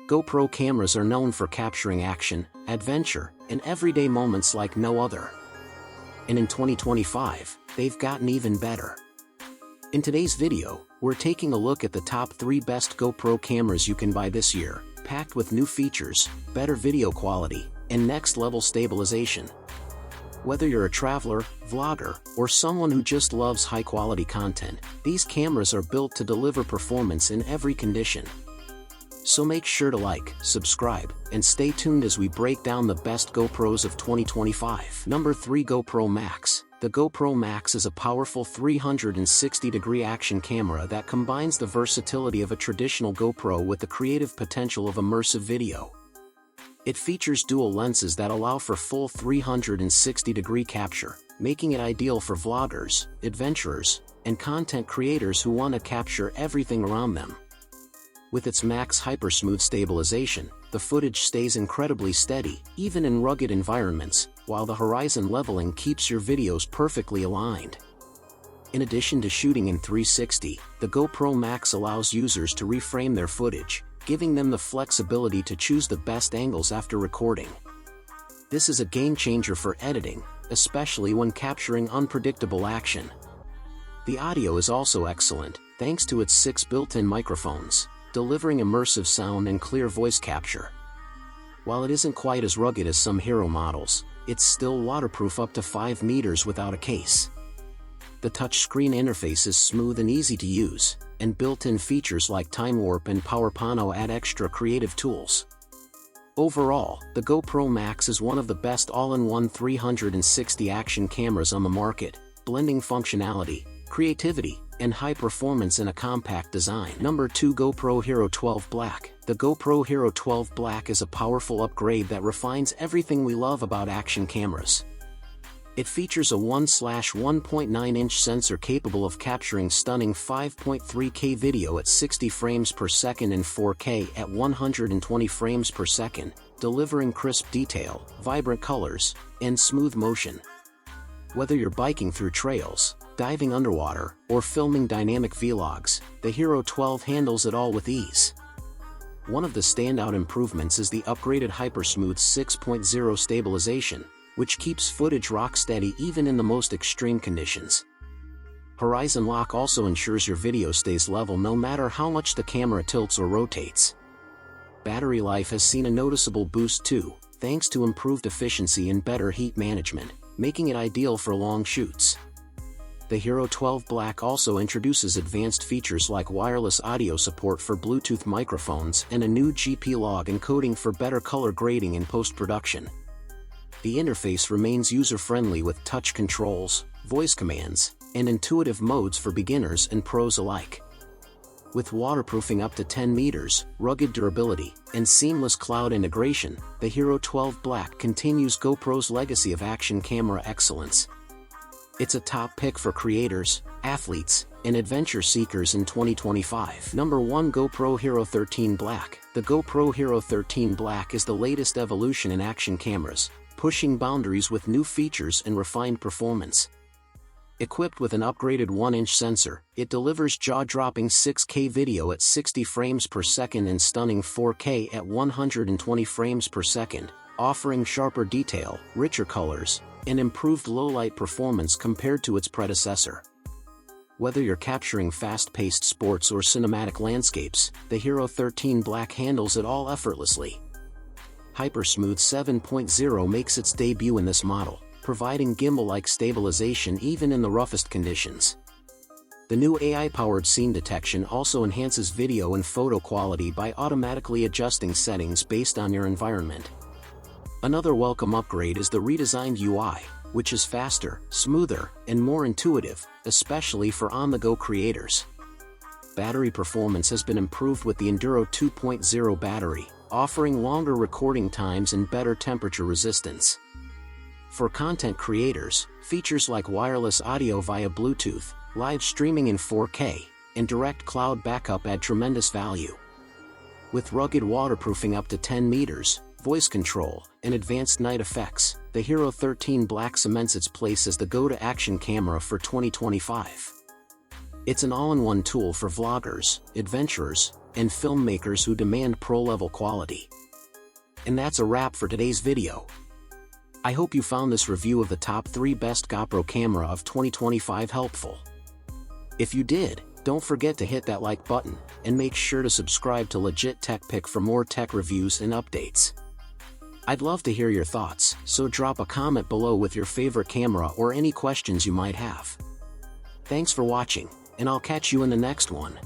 GoPro cameras are known for capturing action, adventure, and everyday moments like no other. And in 2025, they've gotten even better. In today's video, we're taking a look at the top 3 best GoPro cameras you can buy this year, packed with new features, better video quality, and next-level stabilization. Whether you're a traveler, vlogger, or someone who just loves high-quality content, these cameras are built to deliver performance in every condition. So make sure to like, subscribe, and stay tuned as we break down the best GoPros of 2025. Number 3. GoPro Max. The GoPro Max is a powerful 360-degree action camera that combines the versatility of a traditional GoPro with the creative potential of immersive video. It features dual lenses that allow for full 360-degree capture, making it ideal for vloggers, adventurers, and content creators who want to capture everything around them. With its Max HyperSmooth stabilization, the footage stays incredibly steady, even in rugged environments, while the horizon leveling keeps your videos perfectly aligned. In addition to shooting in 360, the GoPro Max allows users to reframe their footage, giving them the flexibility to choose the best angles after recording. This is a game-changer for editing, especially when capturing unpredictable action. The audio is also excellent, thanks to its 6 built-in microphones, delivering immersive sound and clear voice capture. While it isn't quite as rugged as some hero models, it's still waterproof up to 5 meters without a case. The touchscreen interface is smooth and easy to use, and built-in features like Time Warp and Power Pano add extra creative tools. Overall, the GoPro Max is one of the best all-in-one 360 action cameras on the market, blending functionality, creativity, and high performance in a compact design. Number 2. GoPro Hero 12 Black. The GoPro Hero 12 Black is a powerful upgrade that refines everything we love about action cameras. It features a 1/1.9-inch sensor capable of capturing stunning 5.3K video at 60 frames per second and 4K at 120 frames per second, delivering crisp detail, vibrant colors, and smooth motion. Whether you're biking through trails, diving underwater, or filming dynamic vlogs, the Hero 12 handles it all with ease. One of the standout improvements is the upgraded HyperSmooth 6.0 stabilization, which keeps footage rock steady even in the most extreme conditions. Horizon lock also ensures your video stays level no matter how much the camera tilts or rotates. Battery life has seen a noticeable boost too, thanks to improved efficiency and better heat management, making it ideal for long shoots. The Hero 12 Black also introduces advanced features like wireless audio support for Bluetooth microphones and a new GP log encoding for better color grading in post-production. The interface remains user-friendly with touch controls, voice commands, and intuitive modes for beginners and pros alike. With waterproofing up to 10 meters, rugged durability, and seamless cloud integration, the Hero 12 Black continues GoPro's legacy of action camera excellence. It's a top pick for creators, athletes, and adventure seekers in 2025. Number 1. GoPro Hero 13 Black. The GoPro Hero 13 Black is the latest evolution in action cameras, pushing boundaries with new features and refined performance. Equipped with an upgraded 1-inch sensor, it delivers jaw-dropping 6K video at 60 frames per second and stunning 4K at 120 frames per second, offering sharper detail, richer colors, and improved low-light performance compared to its predecessor. Whether you're capturing fast-paced sports or cinematic landscapes, the Hero 13 Black handles it all effortlessly. HyperSmooth 7.0 makes its debut in this model, providing gimbal-like stabilization even in the roughest conditions. The new AI-powered scene detection also enhances video and photo quality by automatically adjusting settings based on your environment. Another welcome upgrade is the redesigned UI, which is faster, smoother, and more intuitive, especially for on-the-go creators. Battery performance has been improved with the Enduro 2.0 battery, offering longer recording times and better temperature resistance. For content creators, features like wireless audio via Bluetooth, live streaming in 4K, and direct cloud backup add tremendous value. With rugged waterproofing up to 10 meters, voice control, and advanced night effects, the Hero 13 Black cements its place as the go-to action camera for 2025. It's an all-in-one tool for vloggers, adventurers, and filmmakers who demand pro-level quality. And that's a wrap for today's video. I hope you found this review of the top 3 best GoPro camera of 2025 helpful. If you did, don't forget to hit that like button, and make sure to subscribe to Legit Tech Pick for more tech reviews and updates. I'd love to hear your thoughts, so drop a comment below with your favorite camera or any questions you might have. Thanks for watching, and I'll catch you in the next one.